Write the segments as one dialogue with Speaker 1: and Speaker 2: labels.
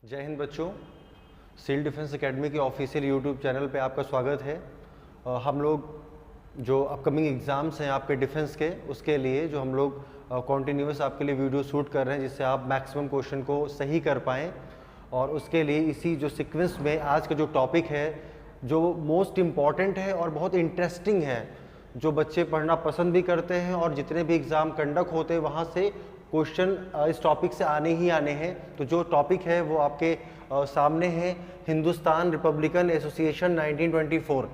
Speaker 1: जय हिंद बच्चों, civil defence academy के ऑफिशियल यूट्यूब चैनल पे आपका स्वागत है। हम लोग जो अपकमिंग एग्ज़ाम्स हैं आपके डिफेंस के, उसके लिए जो हम लोग कॉन्टीन्यूस आपके लिए वीडियो शूट कर रहे हैं जिससे आप मैक्सिमम क्वेश्चन को सही कर पाएँ। और उसके लिए इसी जो सीक्वेंस में आज का जो टॉपिक है जो मोस्ट इम्पॉर्टेंट है और बहुत इंटरेस्टिंग है, जो बच्चे पढ़ना पसंद भी करते हैं और जितने भी एग्ज़ाम कंडक्ट होते हैं वहाँ से क्वेश्चन इस टॉपिक से आने ही आने हैं। तो जो टॉपिक है वो आपके सामने है, Hindustan Republican association 1924।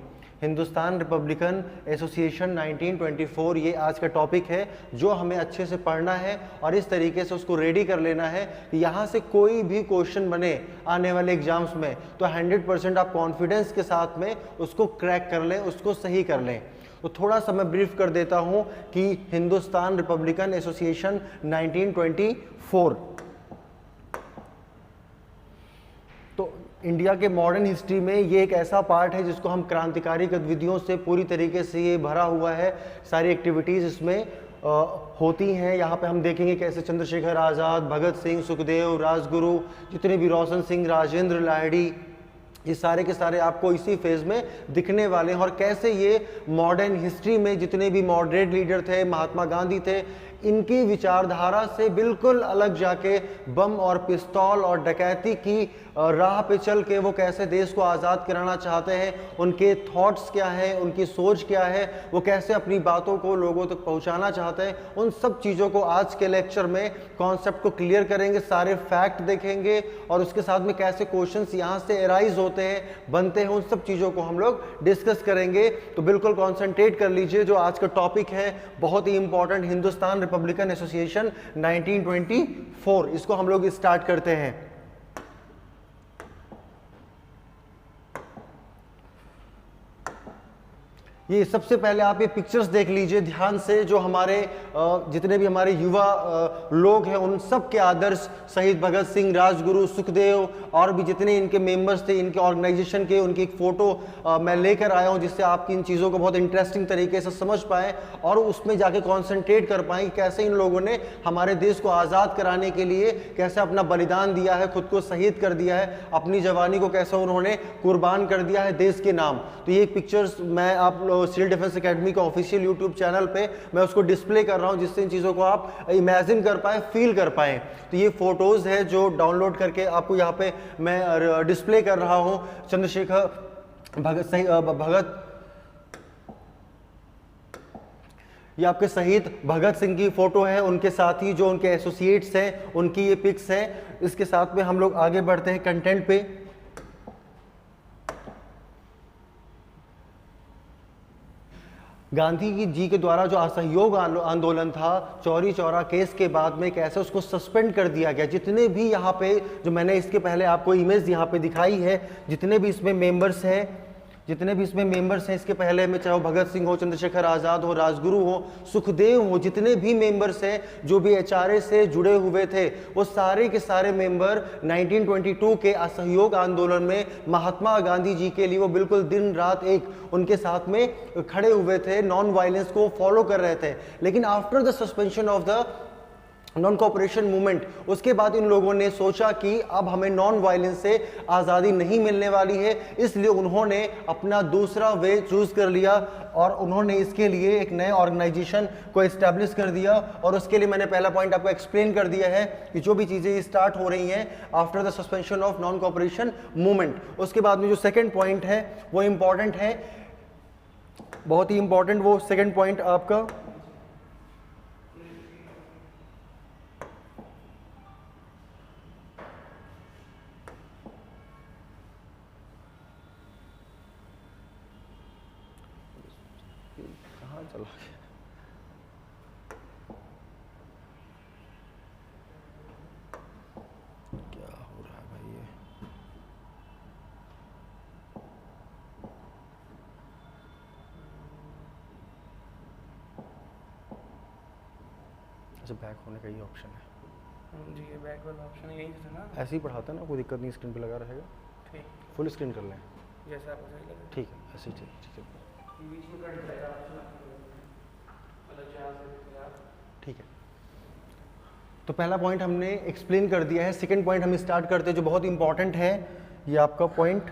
Speaker 1: Hindustan Republican association 1924 ये आज का टॉपिक है जो हमें अच्छे से पढ़ना है और इस तरीके से उसको रेडी कर लेना है कि यहाँ से कोई भी क्वेश्चन बने आने वाले एग्जाम्स में तो 100% आप कॉन्फिडेंस के साथ में उसको क्रैक कर लें, उसको सही कर लें। तो थोड़ा सा मैं ब्रीफ कर देता हूँ कि हिंदुस्तान रिपब्लिकन एसोसिएशन 1924 तो इंडिया के मॉडर्न हिस्ट्री में ये एक ऐसा पार्ट है जिसको हम क्रांतिकारी गतिविधियों से पूरी तरीके से ये भरा हुआ है। सारी एक्टिविटीज़ इसमें होती हैं। यहाँ पे हम देखेंगे कैसे चंद्रशेखर आज़ाद, भगत सिंह, सुखदेव, राजगुरु, जितने भी रोशन सिंह, राजेंद्र लाहिड़ी, ये सारे के सारे आपको इसी फेज में दिखने वाले हैं। और कैसे ये मॉडर्न हिस्ट्री में जितने भी मॉडरेट लीडर थे, महात्मा गांधी थे, इनकी विचारधारा से बिल्कुल अलग जाके बम और पिस्तौल और डकैती की राह पे चल के वो कैसे देश को आज़ाद कराना चाहते हैं, उनके थॉट्स क्या है, उनकी सोच क्या है, वो कैसे अपनी बातों को लोगों तक पहुंचाना चाहते हैं, उन सब चीज़ों को आज के लेक्चर में कॉन्सेप्ट को क्लियर करेंगे, सारे फैक्ट देखेंगे और उसके साथ में कैसे क्वेश्चंस यहाँ से एराइज होते हैं, बनते हैं, उन सब चीज़ों को हम लोग डिस्कस करेंगे। तो बिल्कुल कॉन्सेंट्रेट कर लीजिए, जो आज का टॉपिक है बहुत ही इंपॉर्टेंट, हिंदुस्तान रिपब्लिकन एसोसिएशन 1924। इसको हम लोग स्टार्ट करते हैं। ये सबसे पहले आप ये पिक्चर्स देख लीजिए ध्यान से, जो हमारे जितने भी हमारे युवा लोग हैं उन सब के आदर्श, शहीद भगत सिंह, राजगुरु, सुखदेव और भी जितने इनके मेंबर्स थे, इनके ऑर्गेनाइजेशन के, उनकी एक फ़ोटो मैं लेकर आया हूँ जिससे आप इन चीज़ों को बहुत इंटरेस्टिंग तरीके से समझ पाएँ और उसमें जाके कॉन्सेंट्रेट कर पाएँ कि कैसे इन लोगों ने हमारे देश को आज़ाद कराने के लिए कैसे अपना बलिदान दिया है, खुद को शहीद कर दिया है, अपनी जवानी को कैसे उन्होंने कुर्बान कर दिया है देश के नाम। तो ये पिक्चर्स मैं आप सिविल डिफेंस एकेडमी का ऑफिशियल यूट्यूब चैनल पे मैं उसको डिस्प्ले कर रहा हूं जिससे इन चीज़ों को आप इमेजिन कर पाए, फील कर पाए। तो ये फोटोज़ है जो डाउनलोड करके आपको यहाँ पे मैं डिस्प्ले कर रहा हूं। चंद्रशेखर भगत ये आपके शहीद भगत सिंह की फोटो है, उनके साथ ही जो उनके एसोसिएट्स हैं उनकी ये पिक्स हैं। इसके साथ में हम लोग आगे बढ़ते हैं कंटेंट पे। गांधी जी के द्वारा जो असहयोग आंदोलन था, चौरी चौरा केस के बाद में कैसे उसको सस्पेंड कर दिया गया। जितने भी यहाँ पे जो मैंने इसके पहले आपको इमेज यहाँ पे दिखाई है, जितने भी इसमें मेंबर्स हैं, इसके पहले में, चाहे वो भगत सिंह हो, चंद्रशेखर आज़ाद हो, राजगुरु हो, सुखदेव हो, जितने भी मेंबर्स हैं जो भी एचआरए से जुड़े हुए थे, वो सारे के सारे मेंबर 1922 के असहयोग आंदोलन में महात्मा गांधी जी के लिए वो बिल्कुल दिन रात एक उनके साथ में खड़े हुए थे, नॉन वायलेंस को फॉलो कर रहे थे। लेकिन after the suspension of the non cooperation movement, उसके बाद इन लोगों ने सोचा कि अब हमें नॉन वायलेंस से आज़ादी नहीं मिलने वाली है, इसलिए उन्होंने अपना दूसरा वे चूज कर लिया और उन्होंने इसके लिए एक नए ऑर्गेनाइजेशन को एस्टैब्लिश कर दिया। और उसके लिए मैंने पहला पॉइंट आपको एक्सप्लेन कर दिया है कि जो भी चीज़ें स्टार्ट हो रही हैं after the suspension of non cooperation movement. उसके बाद में जो सेकेंड पॉइंट है वो इम्पॉर्टेंट है, बहुत ही इंपॉर्टेंट। वो सेकेंड पॉइंट आपका चलो क्या हो रहा है भाई ये? अच्छा, बैक होने का ये ऑप्शन है
Speaker 2: जी, ये बैक वाला ऑप्शन है, यही था ना?
Speaker 1: ऐसे ही पढ़ाता ना, कोई दिक्कत नहीं, स्क्रीन पे लगा रहेगा।
Speaker 2: ठीक,
Speaker 1: फुल स्क्रीन कर लें,
Speaker 2: जैसा आपको सही लगे।
Speaker 1: ठीक है, ऐसे ही ठीक है,
Speaker 2: बीच में कट जाएगा ऑप्शन, अलग जगह से।
Speaker 1: ठीक है। तो पहला पॉइंट हमने एक्सप्लेन कर दिया है। सेकंड पॉइंट हम स्टार्ट करते हैं जो बहुत इंपॉर्टेंट है। ये आपका point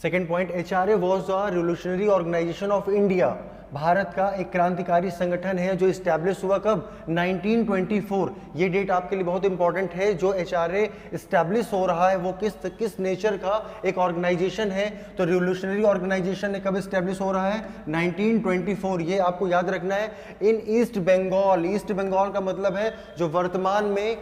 Speaker 1: second point, HRA was a revolutionary organisation of India. Bharat का एक क्रांतिकारी संगठन है जो इस्टेब्लिश हुआ कब? 1924। ये डेट आपके लिए बहुत इंपॉर्टेंट है। जो एचआरए इस्टेब्लिश हो रहा है वो किस नेचर का एक ऑर्गेनाइजेशन है? तो रिवोल्यूशनरी ऑर्गेनाइजेशन है। कब इस्टेब्लिश हो रहा है? 1924। ये आपको याद रखना है। इन ईस्ट बंगाल, ईस्ट बंगाल का मतलब है जो वर्तमान में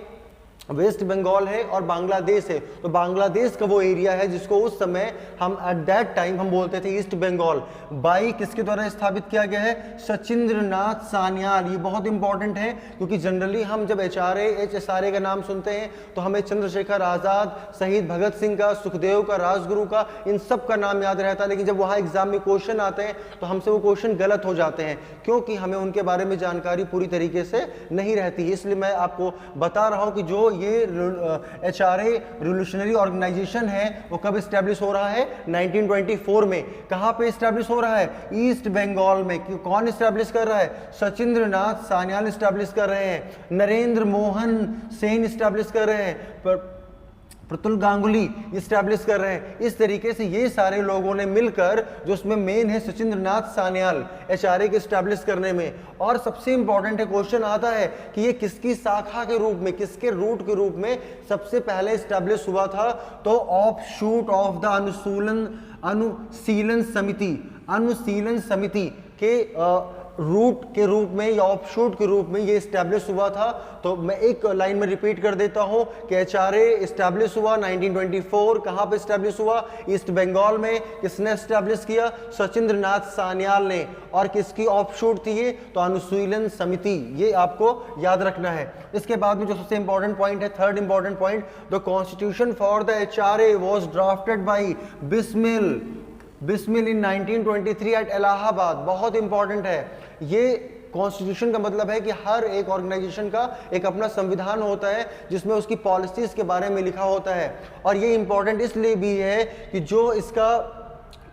Speaker 1: वेस्ट बंगाल है और बांग्लादेश है। तो बांग्लादेश का वो एरिया है जिसको उस समय हम एट दैट टाइम हम बोलते थे ईस्ट बंगाल। बाई किसके द्वारा स्थापित किया गया है? सचिंद्र नाथ सान्याल। ये बहुत इंपॉर्टेंट है क्योंकि जनरली हम जब एचएसआरए का नाम सुनते हैं तो हमें चंद्रशेखर आजाद, शहीद भगत सिंह का, सुखदेव का, राजगुरु का, इन सब का नाम याद रहता है। लेकिन जब वहाँ एग्जाम में क्वेश्चन आते हैं तो हमसे वो क्वेश्चन गलत हो जाते हैं क्योंकि हमें उनके बारे में जानकारी पूरी तरीके से नहीं रहती। इसलिए मैं आपको बता रहा हूँ कि जो ये एचआरए रिवोल्यूशनरी ऑर्गेनाइजेशन है वो कब स्टैब्लिश हो रहा है? 1924 में। कहां पे स्टैब्लिश हो रहा है? ईस्ट बंगाल में। कौन स्टैब्लिश कर रहा है? सचिंद्र नाथ सान्याल स्टैब्लिश कर रहे हैं, नरेंद्र मोहन सेन स्टैब्लिश कर रहे हैं, प्रतुल गांगुली स्टैब्लिश कर रहे हैं। इस तरीके से ये सारे लोगों ने मिलकर, जो उसमें मेन है सचिंद्र नाथ सान्याल, एचआरए के स्टैब्लिश करने में। और सबसे इंपॉर्टेंट है, क्वेश्चन आता है कि ये किसकी शाखा के रूप में, किसके रूट के रूप में सबसे पहले स्टैब्लिश हुआ था? तो ऑफ शूट ऑफ द अनुशीलन समिति के रूट के रूप में या ऑफशूट के रूप में ये स्टैब्लिश हुआ था। तो मैं एक लाइन में रिपीट कर देता हूं कि एचआरए स्टैब्लिश हुआ 1924। कहां पे स्टैब्लिश हुआ? ईस्ट बंगाल में। किसने स्टैब्लिश किया? सचिंद्र नाथ सान्याल ने। और किसकी ऑफशूट थी ये? तो अनुशीलन समिति। ये आपको याद रखना है। इसके बाद में जो सबसे इंपॉर्टेंट पॉइंट है, third important point, the constitution for the HRA was drafted by Bismil in 1923 at Allahabad. बहुत इंपॉर्टेंट है। ये कॉन्स्टिट्यूशन का मतलब है कि हर एक ऑर्गेनाइजेशन का एक अपना संविधान होता है जिसमें उसकी पॉलिसीज के बारे में लिखा होता है। और ये इंपॉर्टेंट इसलिए भी है कि जो इसका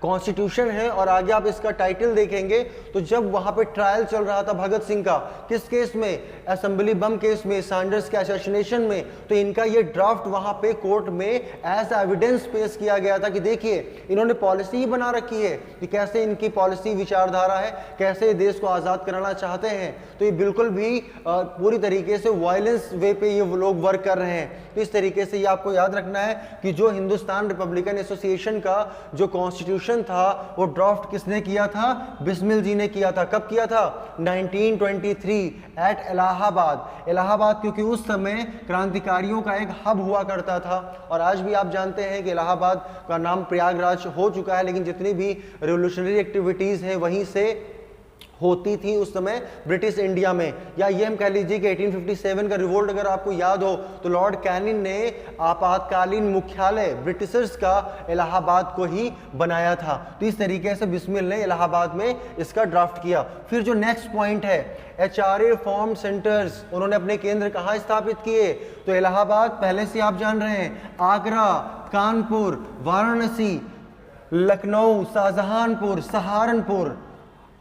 Speaker 1: कॉन्स्टिट्यूशन है, और आगे आप इसका टाइटल देखेंगे, तो जब वहां पे ट्रायल चल रहा था भगत सिंह का, किस केस में? असेंबली बम केस में, सैंडर्स के असैसिनेशन में, तो इनका ये ड्राफ्ट वहां पे कोर्ट में एज एविडेंस पेश किया गया था कि देखिए इन्होंने पॉलिसी ही बना रखी है कि कैसे इनकी पॉलिसी विचारधारा है, कैसे देश को आज़ाद कराना चाहते हैं। तो ये बिल्कुल भी पूरी तरीके से वायलेंस वे पे ये लोग वर्क कर रहे हैं। तो इस तरीके से ये आपको याद रखना है कि जो हिंदुस्तान रिपब्लिकन एसोसिएशन का जो कॉन्स्टिट्यूशन था वो ड्राफ्ट किसने किया था? बिस्मिल जी ने किया था। कब किया था? 1923 एट इलाहाबाद। इलाहाबाद क्योंकि उस समय क्रांतिकारियों का एक हब हुआ करता था, और आज भी आप जानते हैं कि इलाहाबाद का नाम प्रयागराज हो चुका है, लेकिन जितनी भी रिवोल्यूशनरी एक्टिविटीज हैं वहीं से होती थी उस समय ब्रिटिश इंडिया में। या ये हम कह लीजिए कि 1857 का रिवोल्ट अगर आपको याद हो तो लॉर्ड कैनिंग ने आपातकालीन मुख्यालय ब्रिटिशर्स का इलाहाबाद को ही बनाया था। तो इस तरीके से बिस्मिल ने इलाहाबाद में इसका ड्राफ्ट किया। फिर जो नेक्स्ट पॉइंट है, एचआरए फॉर्म सेंटर्स, उन्होंने अपने केंद्र कहाँ स्थापित किए? तो इलाहाबाद पहले से आप जान रहे हैं, आगरा, कानपुर, वाराणसी, लखनऊ, शाहजहांपुर, सहारनपुर,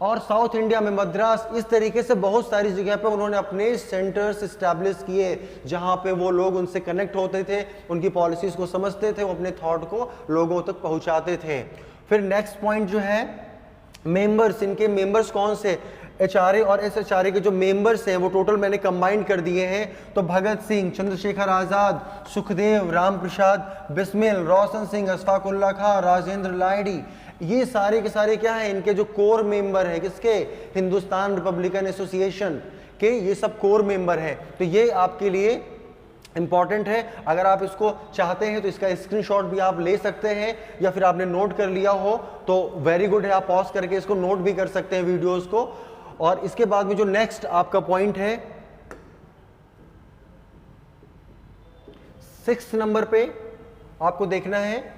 Speaker 1: और साउथ इंडिया में मद्रास। इस तरीके से बहुत सारी जगह पे उन्होंने अपने सेंटर्स इस्टेब्लिश किए जहां पे वो लोग उनसे कनेक्ट होते थे, उनकी पॉलिसीज को समझते थे, वो अपने थॉट को लोगों तक पहुंचाते थे। फिर नेक्स्ट पॉइंट जो है मेंबर्स, इनके मेंबर्स कौन से? एचआरए और एसएचआरए के जो मेंबर्स हैं वो टोटल मैंने कंबाइन कर दिए हैं। तो भगत सिंह, चंद्रशेखर आजाद, सुखदेव, राम प्रसाद बिस्मिल, रोशन सिंह, अशफाक उल्लाह खां, राजेंद्र लाहिड़ी, ये सारे के सारे क्या है? इनके जो कोर मेंबर हैं, किसके? हिंदुस्तान रिपब्लिकन एसोसिएशन के ये सब कोर मेंबर हैं। तो ये आपके लिए इंपॉर्टेंट है। अगर आप इसको चाहते हैं तो इसका स्क्रीनशॉट भी आप ले सकते हैं, या फिर आपने नोट कर लिया हो तो वेरी गुड है, आप पॉज करके इसको नोट भी कर सकते हैं वीडियोस को। और इसके बाद में जो नेक्स्ट आपका पॉइंट है 6 नंबर पे आपको देखना है,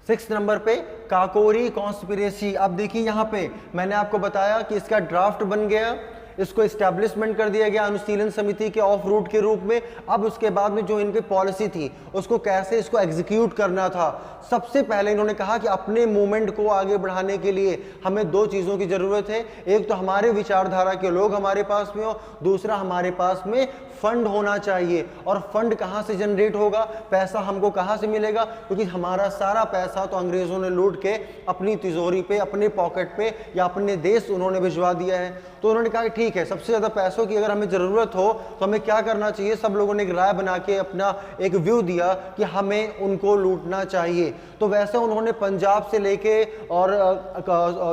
Speaker 1: 6 नंबर पे काकोरी कॉन्स्पिरेसी। अब देखिए यहां पे मैंने आपको बताया कि इसका ड्राफ्ट बन गया, इसको इस्टेब्लिशमेंट कर दिया गया अनुशीलन समिति के ऑफ रूट के रूप में। अब उसके बाद में जो इनकी पॉलिसी थी उसको कैसे इसको एग्जीक्यूट करना था, सबसे पहले इन्होंने कहा कि अपने मूवमेंट को आगे बढ़ाने के लिए हमें दो चीज़ों की ज़रूरत है। एक तो हमारे विचारधारा के लोग हमारे पास में हो, दूसरा हमारे पास में फंड होना चाहिए। और फंड कहाँ से जनरेट होगा, पैसा हमको कहाँ से मिलेगा, क्योंकि हमारा सारा पैसा तो अंग्रेज़ों ने लूट के अपनी तिजोरी पे, अपने पॉकेट पे या अपने देश उन्होंने भिजवा दिया है। तो उन्होंने कहा कि ठीक है, सबसे ज़्यादा पैसों की अगर हमें ज़रूरत हो तो हमें क्या करना चाहिए। सब लोगों ने एक राय बना के अपना एक व्यू दिया कि हमें उनको लूटना चाहिए। तो वैसे उन्होंने पंजाब से लेके और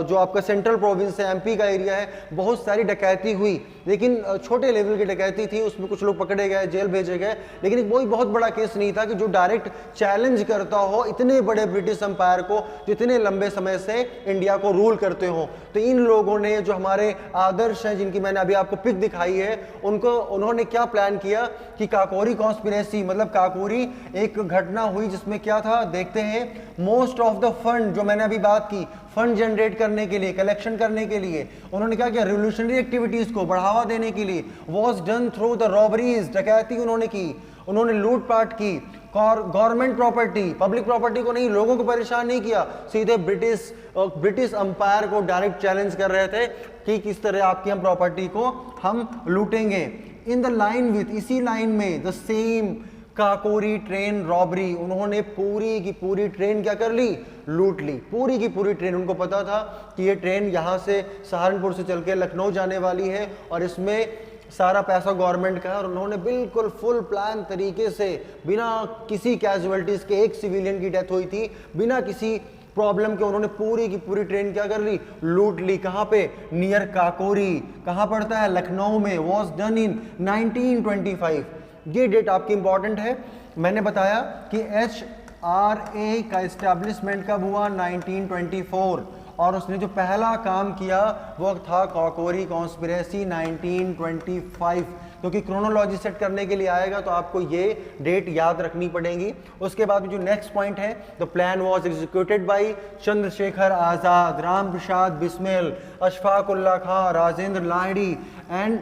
Speaker 1: जो आपका सेंट्रल प्रोविंस है, एमपी का एरिया है, बहुत सारी डकैती हुई, लेकिन छोटे लेवल की डकैती थी, उसमें कुछ लोग पकड़े गए, जेल भेजे गए, लेकिन एक कोई बहुत बड़ा केस नहीं था कि जो डायरेक्ट चैलेंज करता हो इतने बड़े ब्रिटिश एम्पायर को, जितने लंबे समय से इंडिया को रूल करते हो। तो इन लोगों ने, जो हमारे आदर्श हैं, जिनकी मैंने अभी आपको पिक दिखाई है, उन्होंने क्या प्लान किया कि काकोरी कॉन्स्पिरेसी, मतलब काकोरी एक घटना हुई जिसमें क्या था देखते हैं। मोस्ट ऑफ द फंड, जो मैंने अभी बात की, फंड जनरेट करने के लिए, कलेक्शन करने के लिए उन्होंने क्या किया, रिवोल्यूशनरी एक्टिविटीज को बढ़ावा देने के लिए was done through the robberies, डकैती उन्होंने की, उन्होंने लूटपाट की। गवर्नमेंट प्रॉपर्टी, पब्लिक प्रॉपर्टी को नहीं, लोगों को परेशान नहीं किया, सीधे ब्रिटिश अंपायर को डायरेक्ट चैलेंज कर रहे थे कि किस तरह आपकी हम प्रॉपर्टी को हम लूटेंगे। इन द लाइन विथ, इसी लाइन में, the same Kakori train robbery, उन्होंने पूरी की पूरी ट्रेन क्या कर ली, लूट ली, पूरी की पूरी ट्रेन। उनको पता था कि ये ट्रेन यहाँ से सहारनपुर से चल के लखनऊ जाने वाली है और इसमें सारा पैसा गवर्नमेंट का है, और उन्होंने बिल्कुल फुल प्लान तरीके से, बिना किसी कैजुअलिटीज के, एक सिविलियन की डेथ हुई थी, बिना किसी प्रॉब्लम के उन्होंने पूरी की पूरी ट्रेन क्या कर ली, लूट ली। कहाँ पे, नियर काकोरी, कहाँ पड़ता है, लखनऊ में। Was done in 1925। ये डेट आपकी इंपॉर्टेंट है। मैंने बताया कि HRA का इस्टेब्लिशमेंट कब हुआ, 1924, और उसने जो पहला काम किया वो था काकोरी कॉन्स्पिरेसी 1925। क्योंकि क्रोनोलॉजी सेट करने के लिए आएगा तो आपको ये डेट याद रखनी पड़ेगी। उसके बाद जो नेक्स्ट पॉइंट है, the plan was executed by Chandrashekhar Azad, Ram Prasad Bismil, Ashfaq Ullah Khan, Rajendra Lahiri and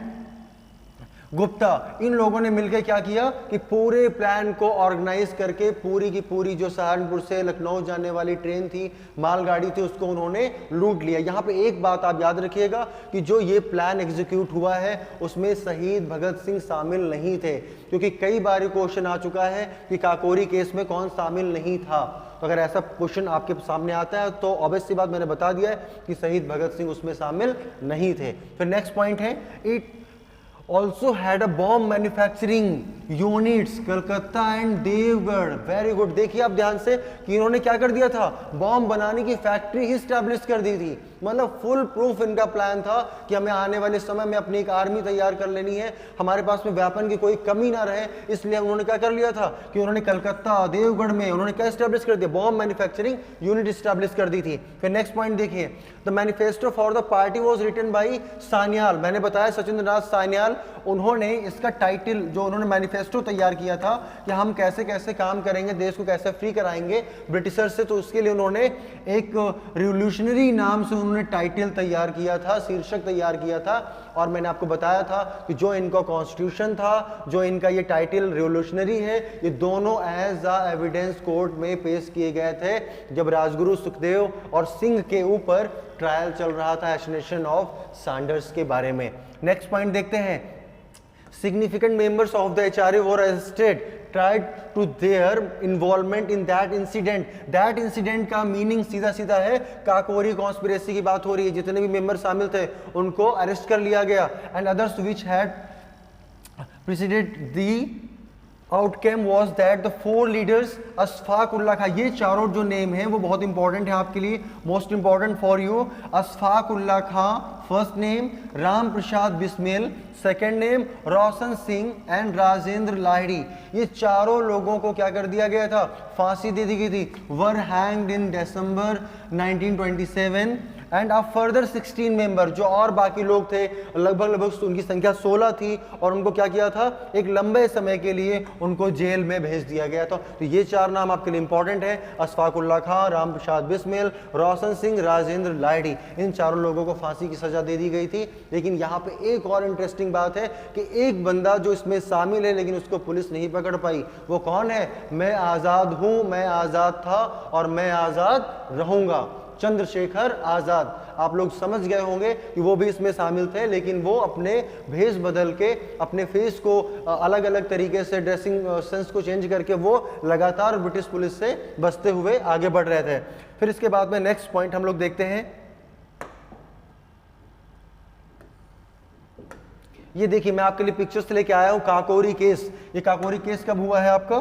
Speaker 1: Gupta. इन लोगों ने मिलकर क्या किया कि पूरे प्लान को ऑर्गेनाइज करके पूरी की पूरी जो सहारनपुर से लखनऊ जाने वाली ट्रेन थी, मालगाड़ी थी, उसको उन्होंने लूट लिया। यहाँ पे एक बात आप याद रखिएगा कि जो ये प्लान एग्जीक्यूट हुआ है उसमें शहीद भगत सिंह शामिल नहीं थे, क्योंकि कई बार क्वेश्चन आ चुका है कि काकोरी केस में कौन शामिल नहीं था। तो अगर ऐसा क्वेश्चन आपके सामने आता है तो ऑब्वियस सी बात, मैंने बता दिया है कि शहीद भगत सिंह उसमें शामिल नहीं थे। फिर नेक्स्ट पॉइंट है, it also had a bomb manufacturing units Calcutta and Deogarh. Very good. देखिए आप ध्यान से कि इन्होंने क्या कर दिया था, बॉम्ब बनाने की फैक्ट्री ही स्टैब्लिश कर दी थी। मतलब फुल प्रूफ इनका प्लान था कि हमें आने वाले समय में अपनी एक आर्मी तैयार कर लेनी है, हमारे पास में वेपन की कोई कमी ना रहे। इसलिए उन्होंने क्या कर लिया था कि उन्होंने कलकत्ता, देवगढ़ में उन्होंने क्या स्टैब्लिश कर दिया, बॉम्ब मैन्युफैक्चरिंग यूनिट स्टैब्लिश कर दी थी। फिर नेक्स्ट पॉइंट देखिए, the manifesto for the party was written by Sanyal. मैंने बताया सचिंद्र नाथ सान्याल, उन्होंने इसका टाइटल, जो उन्होंने मैनिफेस्टो तैयार किया था कि हम कैसे कैसे काम करेंगे, देश को कैसे फ्री कराएंगे ब्रिटिशर से, तो उसके लिए उन्होंने एक रिवोल्यूशनरी नाम से उन्होंने टाइटल तैयार किया था, शीर्षक तैयार किया था। और मैंने आपको बताया था कि जो इनका कॉन्स्टिट्यूशन था, जो इनका ये टाइटल रिवोल्यूशनरी है, ये दोनों एज अ एविडेंस कोर्ट में पेश किए गए थे जब राजगुरु सुखदेव और सिंह के ऊपर ट्रायल चल रहा था एसोसिएशन ऑफ सैंडर्स के बारे में। नेक्स्ट पॉइंट देखते हैं, significant members of the HRA were arrested tried to their involvement in that incident। that incident का मीनिंग सीधा सीधा है काकोरी कॉन्स्पिरेसी की बात हो रही है। जितने भी मेंबर शामिल थे उनको अरेस्ट कर लिया गया। And others which had preceded the outcome was that the four leaders Ashfaq Ullah Khan, ये चारों जो नेम हैं वो बहुत इंपॉर्टेंट है आपके लिए, most important for you. Ashfaq Ullah Khan first name, Ram Prasad Bismil second name, Roshan Singh and Rajendra Lahiri, ये चारों लोगों को क्या कर दिया गया था, फांसी दे दी गई थी। वर हैंग्ड इन दिसंबर 1927 एंड अब फर्दर 16 मेंबर जो और बाकी लोग थे, लगभग उनकी संख्या 16 थी, और उनको क्या किया था, एक लंबे समय के लिए उनको जेल में भेज दिया गया था। तो ये 4 नाम आपके लिए इंपॉर्टेंट है, अशफाकुल्ला खां, राम प्रसाद बिस्मिल, रोशन सिंह, राजेंद्र लाहिड़ी, इन चारों लोगों को फांसी की सजा दे दी गई थी। लेकिन यहाँ पे एक और इंटरेस्टिंग बात है कि एक बंदा जो इसमें शामिल है लेकिन उसको पुलिस नहीं पकड़ पाई, वो कौन है, मैं आज़ाद हूँ, मैं आज़ाद था और मैं आज़ाद रहूँगा, चंद्रशेखर आज़ाद। आप लोग समझ गए होंगे कि वो भी इसमें शामिल थे, लेकिन वो अपने भेष बदल के, अपने फेस को अलग अलग तरीके से, ड्रेसिंग सेंस को चेंज करके वो लगातार ब्रिटिश पुलिस से बचते हुए आगे बढ़ रहे थे। फिर इसके बाद में नेक्स्ट पॉइंट हम लोग देखते हैं। ये देखिए, मैं आपके लिए पिक्चर्स लेके आया हूं, काकोरी केस। ये काकोरी केस कब हुआ है आपका,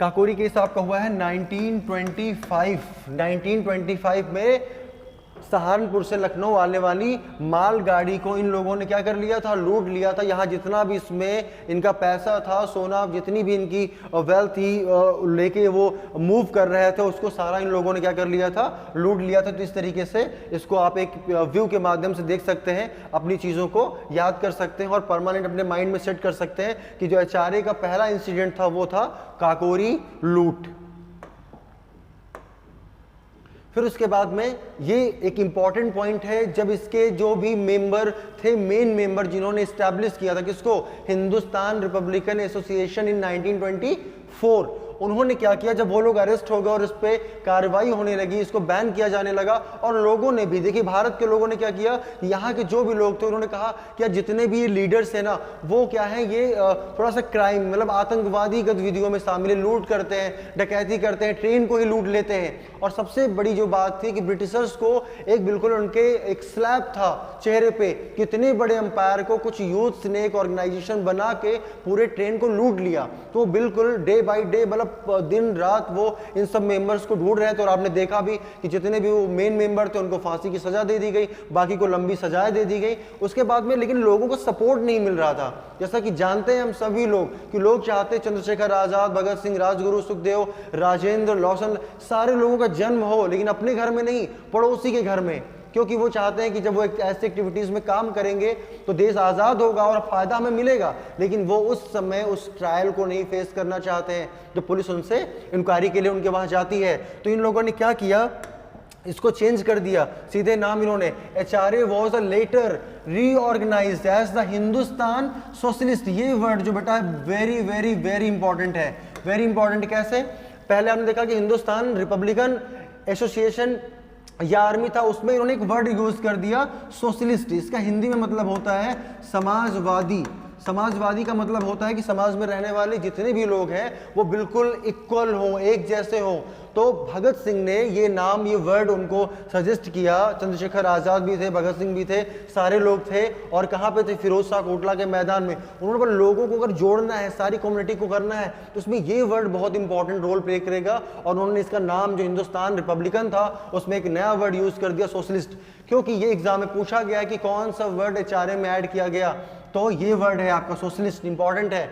Speaker 1: काकोरी केस आपका हुआ है 1925 में सहारनपुर से लखनऊ आने वाली मालगाड़ी को इन लोगों ने क्या कर लिया था, लूट लिया था। यहाँ जितना भी इसमें इनका पैसा था, सोना, जितनी भी इनकी वेल्थ थी, लेके वो मूव कर रहे थे, उसको सारा इन लोगों ने क्या कर लिया था, लूट लिया था। तो इस तरीके से इसको आप एक व्यू के माध्यम से देख सकते हैं, अपनी चीज़ों को याद कर सकते हैं और परमानेंट अपने माइंड में सेट कर सकते हैं कि जो HRA का पहला इंसिडेंट था वो था काकोरी लूट। फिर उसके बाद में ये एक इंपॉर्टेंट पॉइंट है, जब इसके जो भी मेंबर थे, मेन मेंबर जिन्होंने स्टैब्लिश किया था किसको, हिंदुस्तान रिपब्लिकन एसोसिएशन इन 1924, उन्होंने क्या किया, जब वो लोग अरेस्ट हो गए और इस पे कार्रवाई होने लगी, इसको बैन किया जाने लगा, और लोगों ने भी, देखिए भारत के लोगों ने क्या किया, यहाँ के जो भी लोग थे उन्होंने कहा कि जितने भी लीडर्स हैं ना, वो क्या है, ये थोड़ा सा क्राइम, मतलब आतंकवादी गतिविधियों में शामिल है, लूट करते हैं, डकैती करते हैं, ट्रेन को ही लूट लेते हैं। और सबसे बड़ी जो बात थी कि ब्रिटिशर्स को एक बिल्कुल उनके एक स्लैब था चेहरे पे, कितने बड़े अंपायर को कुछ यूथ ने एक ऑर्गेनाइजेशन बना के पूरे ट्रेन को लूट लिया। तो बिल्कुल डे बाय डे, मतलब दिन रात वो इन सब मेंबर्स को ढूंढ रहे थे। और आपने देखा भी कि जितने भी वो मेन मेंबर थे उनको फांसी की सजा दे दी गई, बाकी को लंबी सजाएं दे दी गई। उसके बाद में लेकिन लोगों को सपोर्ट नहीं मिल रहा था, जैसा कि जानते हैं हम सभी लोग कि लोग चाहते चंद्रशेखर आजाद, भगत सिंह, राजगुरु, सुखदेव, राजेंद्र, रोशन, सारे लोगों का जन्म हो, लेकिन अपने घर में नहीं, पड़ोसी के घर में, क्योंकि वो चाहते हैं कि जब वो ऐसी एक्टिविटीज में काम करेंगे तो देश आज़ाद होगा और फायदा हमें मिलेगा। लेकिन वो उस समय उस ट्रायल को नहीं फेस करना चाहते हैं, जो पुलिस उनसे इंक्वायरी के लिए उनके वहां जाती है। तो इन लोगों ने क्या किया, इसको चेंज कर दिया, सीधे नाम इन्होंने, HRA was a later reorganised as the Hindustan Socialist. ये वर्ड जो बेटा वेरी वेरी वेरी इंपॉर्टेंट है, वेरी इंपॉर्टेंट। कैसे, पहले हमने देखा कि हिंदुस्तान रिपब्लिकन एसोसिएशन या आर्मी था, उसमें इन्होंने एक वर्ड यूज कर दिया सोशलिस्ट। इसका हिंदी में मतलब होता है समाजवादी। समाजवादी का मतलब होता है कि समाज में रहने वाले जितने भी लोग हैं वो बिल्कुल इक्वल हों, एक जैसे हों। तो भगत सिंह ने ये नाम, ये वर्ड उनको सजेस्ट किया। चंद्रशेखर आज़ाद भी थे, भगत सिंह भी थे, सारे लोग थे। और कहाँ पे थे, फिरोज शाह कोटला के मैदान में। उन्होंने बोला लोगों को अगर जोड़ना है, सारी कम्युनिटी को करना है, तो उसमें ये वर्ड बहुत इंपॉर्टेंट रोल प्ले करेगा। और उन्होंने इसका नाम जो हिंदुस्तान रिपब्लिकन था उसमें एक नया वर्ड यूज कर दिया, सोशलिस्ट। क्योंकि ये एग्जाम में पूछा गया कि कौन सा वर्ड HRA में ऐड किया गया, तो ये वर्ड है आपका सोशलिस्ट, इंपॉर्टेंट है।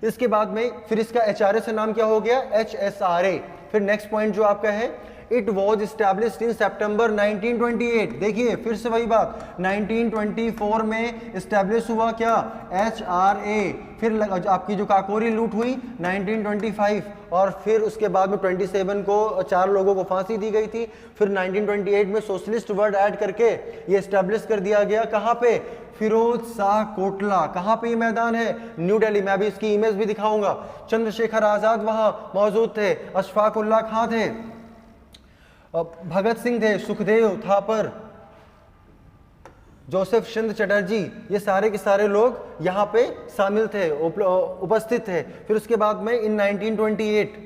Speaker 1: इसके बाद में फिर इसका HRA से नाम क्या हो गया, HSRA। फिर नेक्स्ट पॉइंट जो आपका है, इट वॉज स्टैब्लिश्ड इन सितंबर 1928। देखिए फिर से वही बात, 1924 में स्टैब्लिश हुआ क्या, HRA। फिर आपकी जो काकोरी लूट हुई 1925, और फिर उसके बाद में 27 को 4 लोगों को फांसी दी गई थी। फिर 1928 में सोशलिस्ट वर्ड ऐड करके ये स्टैब्लिश कर दिया गया। कहाँ पे, फिरोज शाह कोटला। कहाँ पे ये मैदान है, न्यू दिल्ली। मैं अभी इसकी इमेज भी दिखाऊंगा। चंद्रशेखर आजाद वहां मौजूद थे, अशफाकुल्ला खां थे, भगत सिंह थे, सुखदेव थापर, जोसेफ चंद्र चटर्जी, ये सारे के सारे लोग यहाँ पे शामिल थे, उपस्थित थे। फिर उसके बाद में इन 1928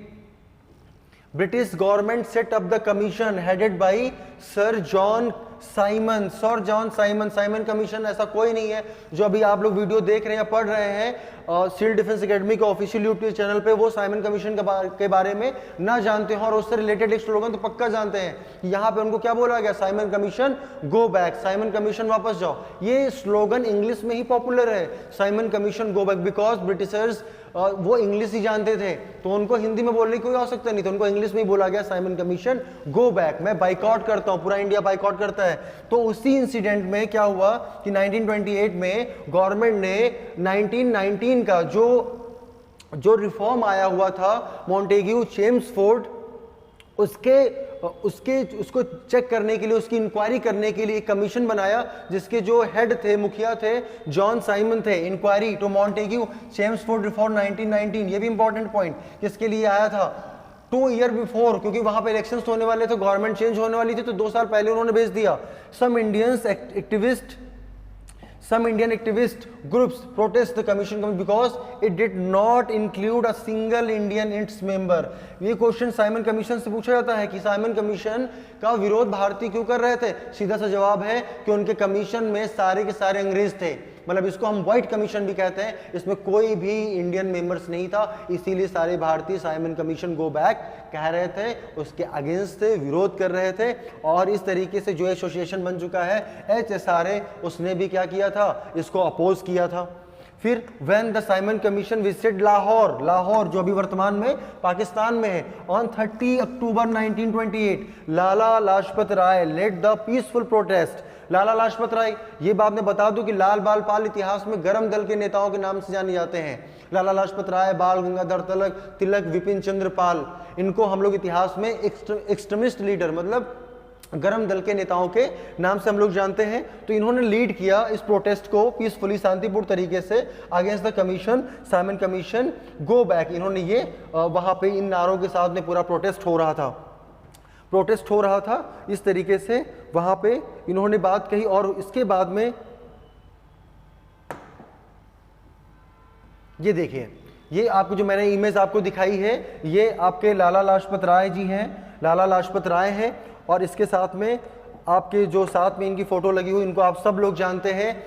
Speaker 1: British government set up the commission headed by sir John Simon. Sir John Simon, Simon commission ऐसा कोई नहीं है जो अभी आप लोग वीडियो देख रहे हैं या पढ़ रहे हैं सिविल डिफेंस एकेडमी के ऑफिशियल यूट्यूब चैनल पे, वो साइमन कमीशन के बारे में ना जानते हैं और उससे रिलेटेड एक स्लोगन तो पक्का जानते हैं। यहाँ पे उनको क्या बोला गया, Simon commission go back, Simon commission वापस जाओ। ये स्लोगन इंग्लिश में ही पॉपुलर है, Simon commission go back, because Britishers वो इंग्लिश ही जानते थे, तो उनको हिंदी में बोलने की कोई आवश्यकता नहीं थी, उनको इंग्लिश में ही बोला गया साइमन कमीशन गो बैक, मैं बाइकआउट करता हूं, पूरा इंडिया बाइकआउट करता है। तो उसी इंसिडेंट में क्या हुआ कि 1928 में गवर्नमेंट ने 1919 का जो रिफॉर्म आया हुआ था मॉन्टेग्यू चेम्सफोर्ड, उसको चेक करने के लिए, उसकी इंक्वायरी करने के लिए एक कमीशन बनाया, जिसके जो हेड थे, मुखिया थे, जॉन साइमन थे। Inquiry to Montagu Chelmsford reform 1919, ये भी इंपॉर्टेंट पॉइंट, किसके लिए आया था? 2 ईयर बिफोर, क्योंकि वहां पे इलेक्शंस होने वाले थे, गवर्नमेंट चेंज होने वाली थी, तो 2 साल पहले उन्होंने भेज दिया। Some Indian activist groups protest the commission because it did not include a single Indian in its member। ये क्वेश्चन साइमन कमीशन से पूछा जाता है कि साइमन कमीशन का विरोध भारतीय क्यों कर रहे थे? सीधा सा जवाब है कि उनके कमीशन में सारे के सारे अंग्रेज थे, मतलब इसको हम व्हाइट कमीशन भी कहते हैं, इसमें कोई भी इंडियन मेंबर्स नहीं था, इसीलिए सारे भारतीय साइमन कमीशन गो बैक कह रहे थे, उसके अगेंस्ट थे, विरोध कर रहे थे। और इस तरीके से जो एसोसिएशन बन चुका है HSRA, उसने भी क्या किया था? इसको अपोज किया था। फिर when the Simon Commission visited Lahore जो अभी वर्तमान में पाकिस्तान में है, on 30 October 1928 Lala Lajpat Rai led the peaceful protest. Lala Lajpat Rai, ये बात मैं बता दूं कि लाल बाल पाल इतिहास में गरम दल के नेताओं के नाम से जाने जाते हैं। लाला लाजपत राय, बाल गंगाधर तिलक, विपिन चंद्र पाल, इनको हम लोग इतिहास में एक्सट्रीमिस्ट लीडर, मतलब गरम दल के नेताओं के नाम से हम लोग जानते हैं। तो इन्होंने लीड किया इस प्रोटेस्ट को पीसफुली, शांतिपूर्ण तरीके से against the commission, Simon commission go back. इन्होंने ये वहां पे इन नारों के साथ में पूरा प्रोटेस्ट हो रहा था इस तरीके से वहां पे इन्होंने बात कही। और इसके बाद में ये देखिए, ये आपको जो मैंने इमेज आपको दिखाई है, ये आपके लाला लाजपत राय जी हैं, लाला लाजपत राय हैं, और इसके साथ में आपके जो साथ में इनकी फोटो लगी हुई, इनको आप सब लोग जानते हैं,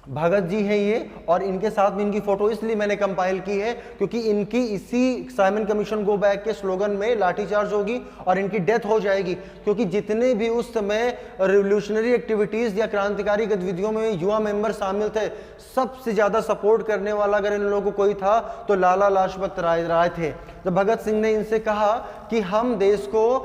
Speaker 1: भगत जी हैं ये। और इनके साथ में इनकी फोटो इसलिए मैंने कंपाइल की है क्योंकि इनकी इसी साइमन कमीशन गो बैक के स्लोगन में लाठीचार्ज होगी और इनकी डेथ हो जाएगी, क्योंकि जितने भी उस समय रिवोल्यूशनरी एक्टिविटीज या क्रांतिकारी गतिविधियों में युवा मेंबर शामिल थे, सबसे ज्यादा सपोर्ट करने वाला अगर इन लोगों को कोई था तो लाला लाजपत राय थे। जब भगत सिंह ने इनसे कहा कि हम देश को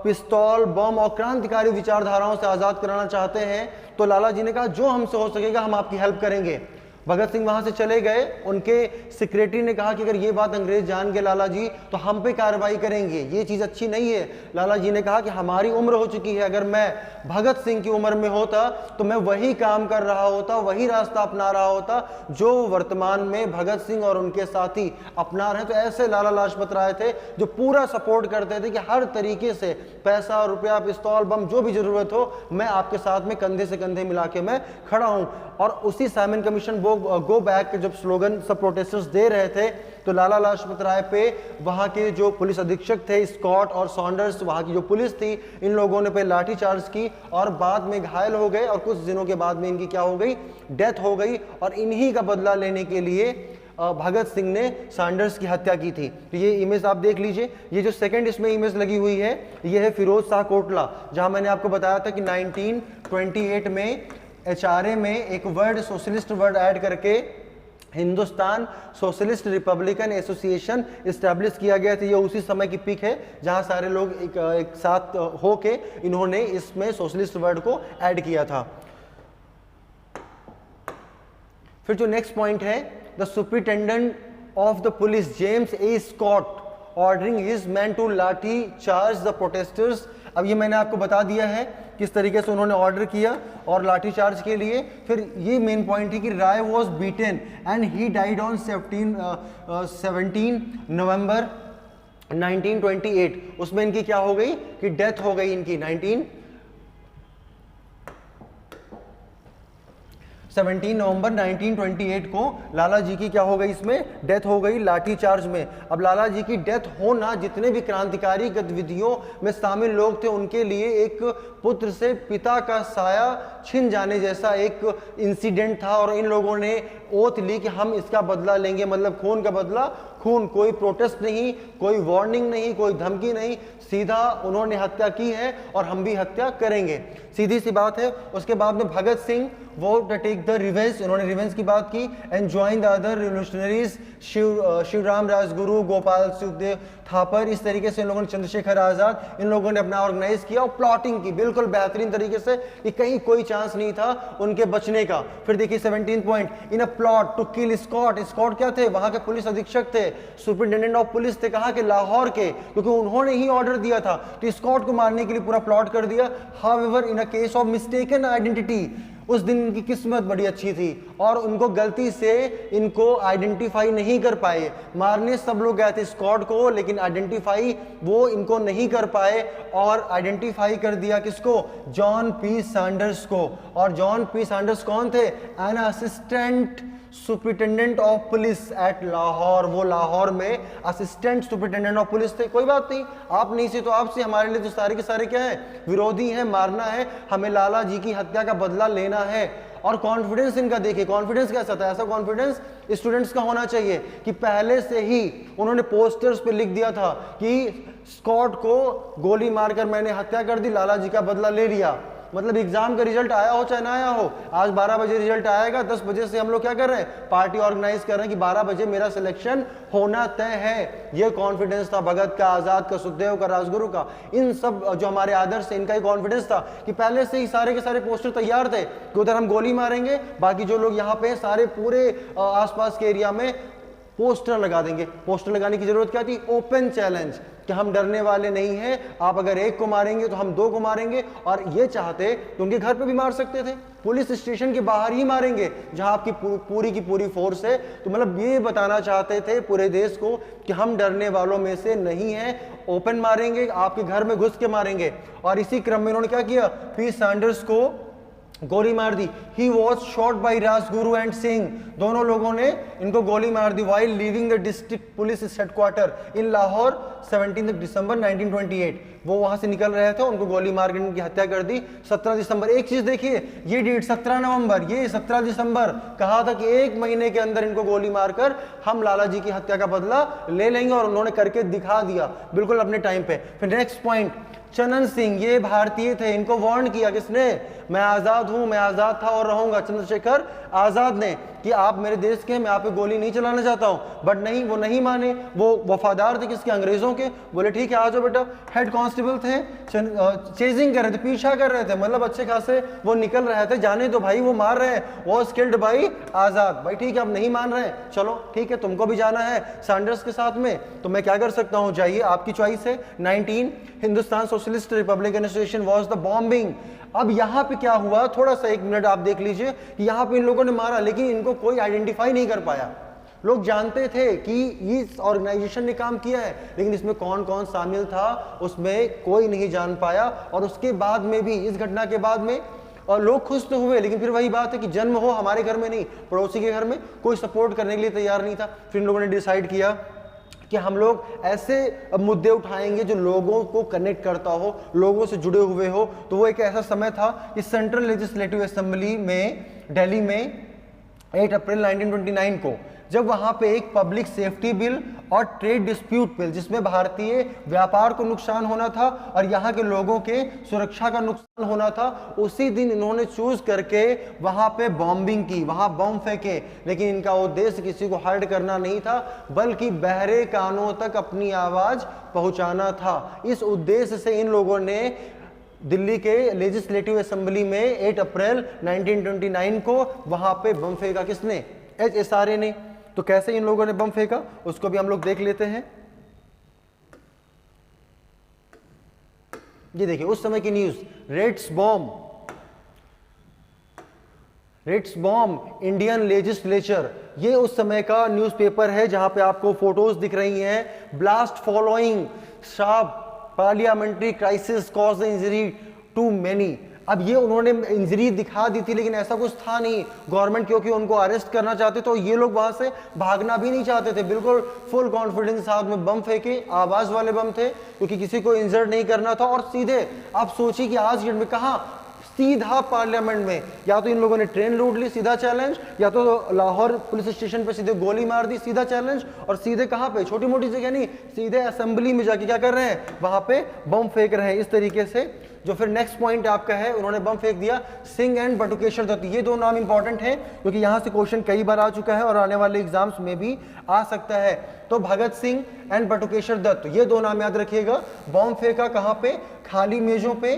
Speaker 1: पिस्तौल, बम और क्रांतिकारी विचारधाराओं से आजाद कराना चाहते हैं, तो लाला जी ने कहा जो हमसे हो सकेगा हम आपकी हेल्प करेंगे। भगत सिंह वहां से चले गए, उनके सेक्रेटरी ने कहा कि अगर ये बात अंग्रेज जान गए लाला जी तो हम पे कार्रवाई करेंगे, ये चीज अच्छी नहीं है। लाला जी ने कहा कि हमारी उम्र हो चुकी है, अगर मैं भगत सिंह की उम्र में होता तो मैं वही काम कर रहा होता, वही रास्ता अपना रहा होता जो वर्तमान में भगत सिंह और उनके साथी अपना रहे। तो ऐसे लाला लाजपत राय थे जो पूरा सपोर्ट करते थे कि हर तरीके से पैसा, रुपया, पिस्तौल, बम, जो भी जरूरत हो, मैं आपके साथ में कंधे से कंधे मिला के मैं खड़ा हूं। और उसी साइमन कमीशन गो बैक के जब स्लोगन सब प्रोटेस्टर्स दे रहे थे, तो लाला लाजपत राय पे वहां के जो पुलिस अधीक्षक थे, स्कॉट और सॉन्डर्स, वहां की जो पुलिस थी, इन लोगों ने पे लाठीचार्ज की और बाद में घायल हो गए। और कुछ दिनों के बाद में इनकी क्या हो गई? डेथ हो गई। और इन्हीं का बदला लेने के लिए भगत सिंह ने सैंडर्स की हत्या की थी। तो ये इमेज आप देख लीजिए, ये जो सेकंड इसमें इमेज लगी हुई है, ये है फिरोज शाह कोटला, जहां मैंने आपको बताया था कि 1928 में HRA में एक वर्ड, सोशलिस्ट वर्ड ऐड करके Hindustan socialist Republican association establish किया गया था। ये उसी समय की पिक है जहां सारे लोग एक साथ होके इन्होंने इसमें सोशलिस्ट वर्ड को ऐड किया था। फिर जो नेक्स्ट पॉइंट है, the superintendent of the police James A Scott ordering his man to lathi charge the protesters. अब ये मैंने आपको बता दिया है किस तरीके से उन्होंने ऑर्डर किया और लाठी चार्ज के लिए। फिर ये मेन पॉइंट है कि Rai was beaten and he died on 17 November 1928। उसमें इनकी क्या हो गई कि डेथ हो गई इनकी 17 नवंबर 1928 को लाला जी की क्या हो गई? इसमें डेथ हो गई लाठी चार्ज में। अब लाला जी की डेथ होना जितने भी क्रांतिकारी गतिविधियों में शामिल लोग थे उनके लिए एक पुत्र से पिता का साया छिन जाने जैसा एक इंसिडेंट था। और इन लोगों ने ओथ ली कि हम इसका बदला लेंगे, मतलब खून का बदला खून। कोई प्रोटेस्ट नहीं, कोई वार्निंग नहीं, कोई धमकी नहीं, सीधा उन्होंने हत्या की है और हम भी हत्या करेंगे, सीधी सी बात है। उसके बाद में भगत सिंह वो टेक द रिवेंज, उन्होंने रिवेंज की बात की, and join the other revolutionaries, Shivaram Rajguru, Gopal Sukhdev Thapar, इस तरीके से इन लोगों ने, चंद्रशेखर आजाद, इन लोगों ने अपना ऑर्गेनाइज किया और प्लॉटिंग की बिल्कुल बेहतरीन तरीके से कि कहीं कोई चांस नहीं था उनके बचने का। फिर देखिए 17 point, in a plot to kill Scott. Scott क्या थे? वहां के पुलिस अधीक्षक थे, सुपरिटेंडेंट ऑफ पुलिस थे, कहा कि लाहौर के, क्योंकि उन्होंने ही ऑर्डर दिया था कि स्कॉट को मारने के लिए पूरा प्लॉट कर दिया। However in a case of mistaken identity, उस दिन इनकी किस्मत बड़ी अच्छी थी और उनको गलती से इनको आइडेंटिफाई नहीं कर पाए। मारने सब लोग गए थे स्कॉट को, लेकिन आइडेंटिफाई वो इनको नहीं कर पाए और आइडेंटिफाई कर दिया किसको? जॉन पी सैंडर्स को। और जॉन पी सैंडर्स कौन थे? An assistant superintendent of police at Lahore. वो लाहौर में असिस्टेंट सुपरिटेंडेंट ऑफ पुलिस थे। कोई बात नहीं, आप नहीं से तो आपसे, हमारे लिए तो सारे के सारे क्या है? विरोधी हैं, मारना है, हमें लाला जी की हत्या का बदला लेना है। और कॉन्फिडेंस इनका देखिए, कॉन्फिडेंस कैसा था? ऐसा कॉन्फिडेंस स्टूडेंट्स का होना चाहिए कि पहले से ही उन्होंने पोस्टर्स पे लिख दिया था कि स्कॉट को गोली मारकर मैंने हत्या कर दी, लाला जी का बदला ले लिया। मतलब एग्जाम का रिजल्ट आया हो चाहे ना आया हो, आज 12 बजे रिजल्ट आएगा, 10 बजे से हम लोग क्या कर रहे हैं? पार्टी ऑर्गेनाइज कर रहे हैं कि 12 बजे मेरा सिलेक्शन होना तय है। ये कॉन्फिडेंस था भगत का, आजाद का, सुखदेव का, राजगुरु का, इन सब जो हमारे आदर्श है, इनका ही कॉन्फिडेंस था कि पहले से ही सारे के सारे पोस्टर तैयार थे कि उधर हम गोली मारेंगे, बाकी जो लोग यहाँ पे सारे पूरे आसपास के एरिया में पोस्टर लगा देंगे। पोस्टर लगाने की जरूरत क्या थी? ओपन चैलेंज, कि हम डरने वाले नहीं हैं, आप अगर एक को मारेंगे तो हम 2 को मारेंगे। और ये चाहते तो उनके घर पे भी मार सकते थे, पुलिस स्टेशन के बाहर ही मारेंगे जहां आपकी पूरी की पूरी फोर्स है। तो मतलब ये बताना चाहते थे पूरे देश को कि हम डरने वालों में से नहीं हैं, ओपन मारेंगे, आपके घर में घुस के मारेंगे। और इसी क्रम में इन्होंने क्या किया? पी सैंडर्स को गोली मार दी। He was shot by Rajguru and Singh, दोनों लोगों ने इनको गोली मार दी while leaving the district police headquarter in Lahore 17 December 1928। वो वहां से निकल रहे थे, उनको गोली मार के इनकी हत्या कर दी 17 दिसंबर। एक चीज देखिए, ये डेट 17 नवंबर, ये 17 दिसंबर कहा था कि 1 महीने के अंदर इनको गोली मारकर हम लाला जी की हत्या का बदला ले लेंगे, और उन्होंने करके दिखा दिया बिल्कुल अपने टाइम पे। फिर नेक्स्ट पॉइंट, चनन सिंह, ये भारतीय थे, इनको वार्न किया किसने? मैं आजाद हूं, मैं आजाद था और रहूंगा, चंद्रशेखर आजाद ने, कि आप मेरे देश के, मैं आप पे गोली नहीं चलाना चाहता हूं। बट नहीं, वो नहीं माने, वो वफादार थे किसके? अंग्रेजों के। बोले ठीक है आ जाओ बेटा। हेड कांस्टेबल थे, चेजिंग कर रहे थे, पीछा कर रहे थे, मतलब अच्छे खासे वो निकल रहे थे, जाने दो भाई, वो मार रहे हैं, वो स्किल्ड भाई आजाद। भाई ठीक है, अब नहीं मान रहे हैं, चलो ठीक है, तुमको भी जाना है सैंडर्स के साथ में, तो मैं क्या कर सकता हूं? जाइए, आपकी चॉइस है। 19 Hindustan socialist Republican association was the bombing. अब यहां पे क्या हुआ, थोड़ा सा 1 मिनट आप देख लीजिए कि यहां पे इन लोगों ने मारा, लेकिन इनको कोई आइडेंटिफाई नहीं कर पाया। लोग जानते थे कि इस ऑर्गेनाइजेशन ने काम किया है, लेकिन इसमें कौन कौन शामिल था उसमें कोई नहीं जान पाया। और उसके बाद में भी, इस घटना के बाद में, और लोग खुश तो हुए, लेकिन फिर वही बात है कि जन्म हो हमारे घर में नहीं, पड़ोसी के घर में, कोई सपोर्ट करने के लिए तैयार नहीं था। फिर इन लोगों ने डिसाइड किया कि हम लोग ऐसे मुद्दे उठाएंगे जो लोगों को कनेक्ट करता हो, लोगों से जुड़े हुए हो। तो वो एक ऐसा समय था कि सेंट्रल लेजिस्लेटिव असेंबली में दिल्ली में 8 अप्रैल 1929 को, जब वहां पे एक पब्लिक सेफ्टी बिल और ट्रेड डिस्प्यूट बिल, जिसमें भारतीय व्यापार को नुकसान होना था और यहाँ के लोगों के सुरक्षा का नुकसान होना था, उसी दिन इन्होंने चूज करके वहां पे बॉम्बिंग की, वहां बम फेंके। लेकिन इनका उद्देश्य किसी को हर्ट करना नहीं था, बल्कि बहरे कानों तक अपनी आवाज पहुंचाना था। इस उद्देश्य से इन लोगों ने दिल्ली के लेजिस्लेटिव असेंबली में 8 अप्रैल 1929 को वहां पे बम फेंका। किसने? HSRA ने। तो कैसे इन लोगों ने बम फेंका उसको भी हम लोग देख लेते हैं। ये देखिए उस समय की news, reds bomb Indian legislature, ये उस समय का न्यूज़पेपर है जहां पे आपको फोटोज दिख रही हैं। Blast following sharp parliamentary crisis cause injury to many. अब ये उन्होंने इंजरी दिखा दी थी, लेकिन ऐसा कुछ था नहीं। गवर्नमेंट क्योंकि उनको अरेस्ट करना चाहते तो ये लोग वहां से भागना भी नहीं चाहते थे, बिल्कुल फुल कॉन्फिडेंस साथ में बम फेंके, आवाज वाले बम थे, क्योंकि किसी को इंजर्ड नहीं करना था। और सीधे आप सोचिए कि आज डेट में कहा, सीधा पार्लियामेंट में। या तो इन लोगों ने ट्रेन लूट ली, सीधा चैलेंज, या तो लाहौर पुलिस स्टेशन पे सीधे गोली मार दी, सीधा चैलेंज। और सीधे कहां पे? छोटी मोटी जगह नहीं, सीधे असेंबली में जाके क्या कर रहे हैं? वहां पे बम फेंक रहे हैं। इस तरीके से जो फिर नेक्स्ट पॉइंट आपका है, उन्होंने बम फेंक दिया सिंह एंड बटुकेश्वर दत्त। ये दो नाम इंपॉर्टेंट हैं क्योंकि यहाँ से क्वेश्चन कई बार आ चुका है और आने वाले एग्जाम्स में भी आ सकता है। तो भगत सिंह एंड बटुकेश्वर दत्त, ये दो नाम याद रखिएगा। बम फेंका कहाँ पे? खाली मेजों पे,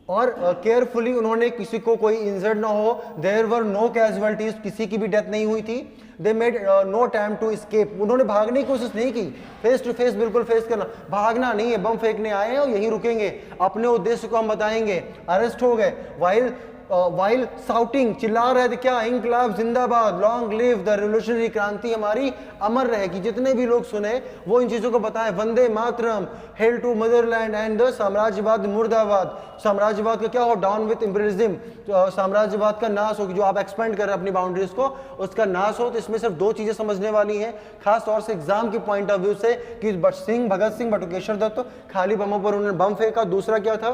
Speaker 1: और केयरफुली उन्होंने किसी को कोई इंजर्ड ना हो। देयर वर नो कैजुअलिटीज, किसी की भी डेथ नहीं हुई थी। They made no time to escape, उन्होंने भागने की कोशिश नहीं की। फेस टू फेस बिल्कुल फेस करना, भागना नहीं है, बम फेंकने आए हैं और यहीं रुकेंगे, अपने उद्देश्य को हम बताएंगे। अरेस्ट हो गए वाइल साउटिंग, चिल्ला रहे थे क्या? इंकलाब जिंदाबाद, लॉन्ग लिव द रिवोल्यूशनरी, क्रांति हमारी अमर रहेगी। जितने भी लोग सुने वो इन चीजों को बताएं, Vande Mataram, hail to motherland and the साम्राज्यवाद मुर्दाबाद। साम्राज्यवाद का क्या हो? डाउन विथ इम्पीरियलिज्म, साम्राज्यवाद का नाश हो, जो आप एक्सपेंड कर रहे हैं अपनी बाउंड्रीज को, उसका नाश हो। तो इसमें सिर्फ दो चीजें समझने वाली हैं खास तौर से एग्जाम के पॉइंट ऑफ व्यू से, कि भगत सिंह बटुकेश्वर दत्त खाली बमों पर उन्होंने बम फेंका। दूसरा क्या था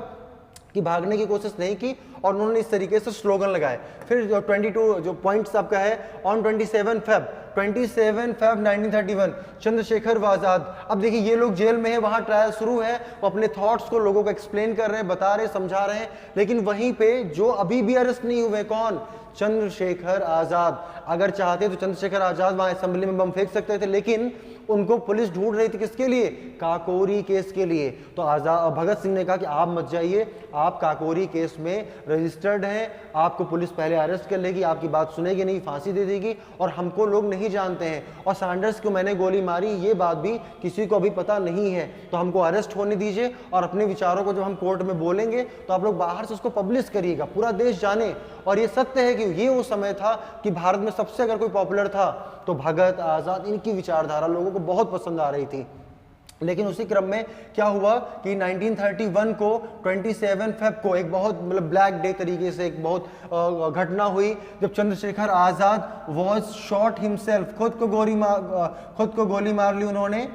Speaker 1: कि भागने की कोशिश नहीं की और उन्होंने इस तरीके से स्लोगन लगाए। फिर जो 22 जो पॉइंट्स आपका है, ऑन 27 फेब 1931 चंद्रशेखर आजाद। अब देखिए ये लोग जेल में है, वहां ट्रायल शुरू है, वो अपने थॉट्स को लोगों को एक्सप्लेन कर रहे हैं, बता रहे, समझा रहे हैं। लेकिन वहीं पे जो अभी भी अरेस्ट नहीं हुए, कौन? चंद्रशेखर आजाद। अगर चाहते तो चंद्रशेखर आजाद वहां असेंबली में बम फेंक सकते थे, लेकिन उनको पुलिस ढूंढ रही थी किसके लिए? काकोरी केस के लिए। तो आजाद भगत सिंह ने कहा कि आप मत जाइए, आप काकोरी केस में रजिस्टर्ड हैं, आपको पुलिस पहले अरेस्ट कर लेगी, आपकी बात सुनेगी नहीं, फांसी दे देगी, और हमको लोग नहीं जानते हैं, और सैंडर्स को मैंने गोली मारी ये बात भी किसी को अभी पता नहीं है, तो हमको अरेस्ट होने दीजिए, और अपने विचारों को जब हम कोर्ट में बोलेंगे तो आप लोग बाहर से उसको पब्लिश करिएगा, पूरा देश जाने। और ये सत्य है कि ये वो समय था कि भारत में सबसे अगर कोई पॉपुलर था तो भगत, आजाद, इनकी विचारधारा लोगों को बहुत पसंद आ रही थी। लेकिन उसी क्रम में क्या हुआ कि 1931 को 27 फेब को एक बहुत मतलब ब्लैक डे तरीके से एक बहुत घटना हुई, जब Chandrashekhar Azad was shot himself, खुद को गोली मार ली उन्होंने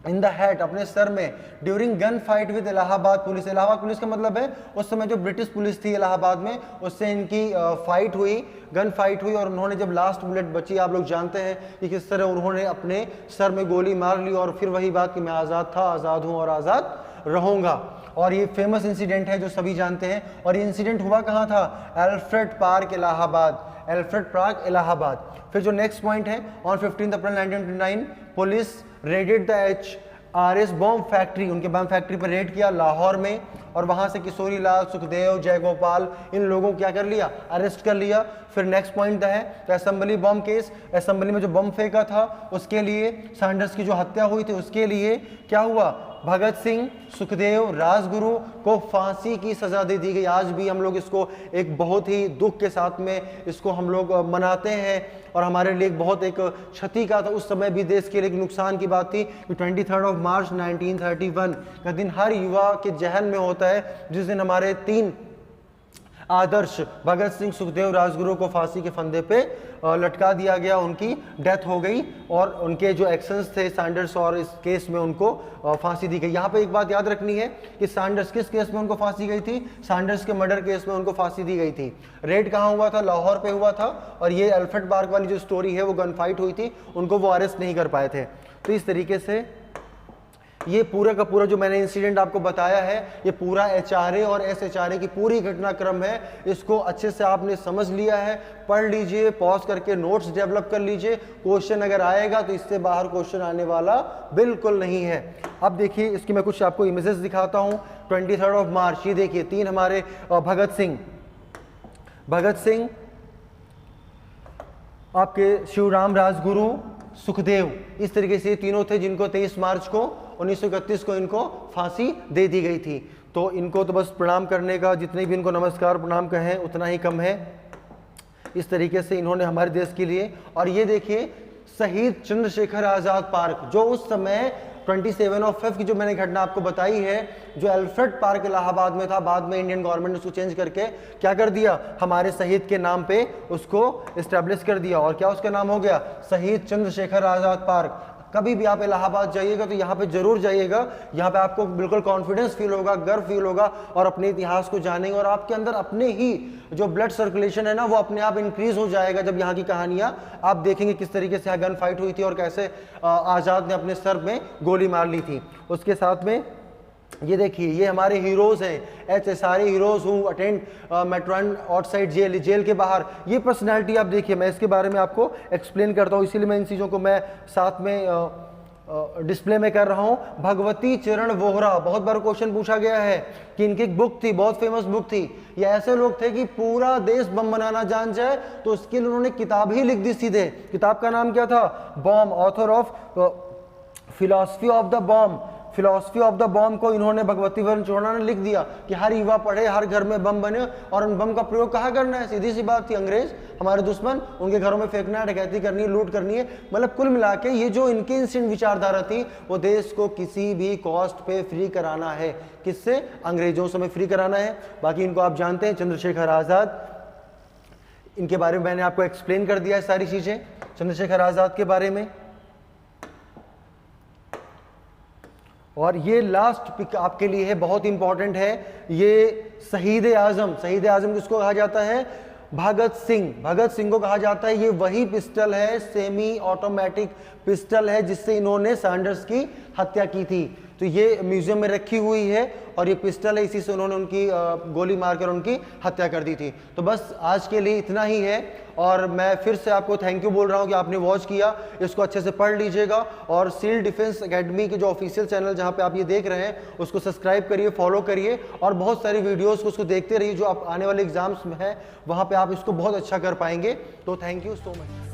Speaker 1: इन द हेड, अपने सर में, during gun fight with Allahabad police. Allahabad police का मतलब है उस समय जो ब्रिटिश पुलिस थी इलाहाबाद में, उससे इनकी फाइट हुई, गन फाइट हुई, और उन्होंने जब लास्ट बुलेट बची, आप लोग जानते हैं कि किस तरह उन्होंने अपने सर में गोली मार ली, और फिर वही बात कि मैं आज़ाद था, आज़ाद हूँ और आज़ाद रहूँगा। और ये फेमस इंसिडेंट है जो सभी जानते हैं। और ये इंसिडेंट हुआ कहाँ था? Alfred Park Allahabad, Alfred Park Allahabad. फिर जो नेक्स्ट पॉइंट है, on 15 April 1929 police raided the HRS bomb factory, उनके बम फैक्ट्री पर रेड किया लाहौर में, और वहां से किशोरी लाल, सुखदेव, जयगोपाल, इन लोगों को क्या कर लिया? अरेस्ट कर लिया। फिर नेक्स्ट पॉइंट है असेंबली बॉम्ब केस, असेंबली में जो बम फेंका था उसके लिए, सैंडर्स की जो हत्या हुई थी उसके लिए क्या हुआ? भगत सिंह, सुखदेव, राजगुरु को फांसी की सजा दे दी गई। आज भी हम लोग इसको एक बहुत ही दुख के साथ में इसको हम लोग मनाते हैं, और हमारे लिए बहुत एक क्षति का था उस समय भी, देश के लिए एक नुकसान की बात थी कि 23 मार्च 1931 का दिन हर युवा के जहन में होता है, जिस दिन हमारे 3 आदर्श भगत सिंह, सुखदेव, राजगुरु को फांसी के फंदे पे लटका दिया गया, उनकी डेथ हो गई, और उनके जो एक्शंस थे सैंडर्स और इस केस में उनको फांसी दी गई। यहाँ पे एक बात याद रखनी है कि सैंडर्स किस केस में उनको फांसी गई थी? सैंडर्स के मर्डर केस में उनको फांसी दी गई थी। रेड कहाँ हुआ था? लाहौर पे हुआ था, और ये एल्फ्रेड पार्क वाली जो स्टोरी है वो गन फाइट हुई थी, उनको वो अरेस्ट नहीं कर पाए थे। तो इस तरीके से ये पूरा का पूरा जो मैंने इंसिडेंट आपको बताया है, ये पूरा HRA और SHRA की पूरी घटनाक्रम है। इसको अच्छे से आपने समझ लिया है, पढ़ लीजिए, पॉज करके नोट्स डेवलप कर लीजिए। क्वेश्चन अगर आएगा तो इससे बाहर क्वेश्चन आने वाला बिल्कुल नहीं है। अब देखिए इसकी मैं कुछ आपको इमेजेस दिखाता हूँ। 23 मार्च, ये देखिए 3 हमारे भगत सिंह, आपके शिवराम, राजगुरु, सुखदेव, इस तरीके से तीनों थे जिनको 23 मार्च को 1931 को इनको फांसी दे दी गई थी। तो इनको तो बस प्रणाम करने का, जितने भी इनको नमस्कार प्रणाम कहें उतना ही कम है। इस तरीके से इन्होंने हमारे देश के लिए, और ये देखिए शहीद चंद्रशेखर आजाद पार्क, जो उस समय 27 फेब की जो मैंने घटना आपको बताई है, जो एल्फ्रेड पार्क इलाहाबाद में था, बाद में इंडियन गवर्नमेंट ने उसको चेंज करके क्या कर दिया? हमारे शहीद के नाम पे उसको इस्टेब्लिश कर दिया, और क्या उसका नाम हो गया? शहीद चंद्रशेखर आजाद पार्क। कभी भी आप इलाहाबाद जाइएगा तो यहाँ पे जरूर जाइएगा, यहाँ पे आपको बिल्कुल कॉन्फिडेंस फील होगा, गर्व फील होगा, और अपने इतिहास को जानेंगे, और आपके अंदर अपने ही जो ब्लड सर्कुलेशन है ना वो अपने आप इंक्रीज हो जाएगा जब यहाँ की कहानियाँ आप देखेंगे, किस तरीके से यहाँ गन फाइट हुई थी और कैसे आज़ाद ने अपने सर में गोली मार ली थी। उसके साथ में ये देखिए, ये हमारे हीरोज़ हैं, ऐसे सारे हीरोज़ हूँ अटेंड मेट्रोन आउटसाइड जेल के बाहर। ये पर्सनालिटी आप देखिए, मैं इसके बारे में आपको एक्सप्लेन करता हूँ, इसीलिए मैं इन चीज़ों को मैं साथ में डिस्प्ले में कर रहा हूँ। भगवती चरण वोहरा, बहुत बार क्वेश्चन पूछा गया है कि इनकी एक बुक थी, बहुत फेमस बुक थी। ये ऐसे लोग थे कि पूरा देश बम बनाना जान जाए तो उसके लिए उन्होंने किताब ही लिख दी सीधे। किताब का नाम क्या था? Bomb, author of philosophy of the bomb. Philosophy of the bomb को इन्होंने भगवती चरण वोहरा ने लिख दिया कि हर युवा पढ़े, हर घर में बम बने, और उन बम का प्रयोग कहाँ करना है? सीधी सी बात थी, अंग्रेज हमारे दुश्मन, उनके घरों में फेंकना है, डकैती करनी है, लूट करनी है। मतलब कुल मिला के ये जो इनकी इंस्टेंट विचारधारा थी, वो देश को किसी भी कॉस्ट पे फ्री कराना है। किससे? अंग्रेजों से हमें फ्री कराना है। बाकी इनको आप जानते हैं, चंद्रशेखर आज़ाद, इनके बारे में मैंने आपको एक्सप्लेन कर दिया है सारी चीज़ें चंद्रशेखर आज़ाद के बारे में। और ये लास्ट पिक आपके लिए है, बहुत इंपॉर्टेंट है। ये शहीद आजम, शहीद आजम किसको कहा जाता है? भगत सिंह। भगत सिंह को कहा जाता है। ये वही पिस्टल है, सेमी ऑटोमेटिक पिस्टल है, जिससे इन्होंने सैंडर्स की हत्या की थी। तो ये म्यूजियम में रखी हुई है और ये पिस्टल है, इसी से उन्होंने उनकी गोली मारकर उनकी हत्या कर दी थी। तो बस आज के लिए इतना ही है, और मैं फिर से आपको थैंक यू बोल रहा हूँ कि आपने वॉच किया। इसको अच्छे से पढ़ लीजिएगा, और सिविल डिफेंस एकेडमी के जो ऑफिशियल चैनल जहाँ पे आप ये देख रहे हैं उसको सब्सक्राइब करिए, फॉलो करिए, और बहुत सारी वीडियोज़ को उसको देखते रहिए। जो आप आने वाले एग्जाम्स में है वहाँ पर आप इसको बहुत अच्छा कर पाएंगे। तो थैंक यू सो मच।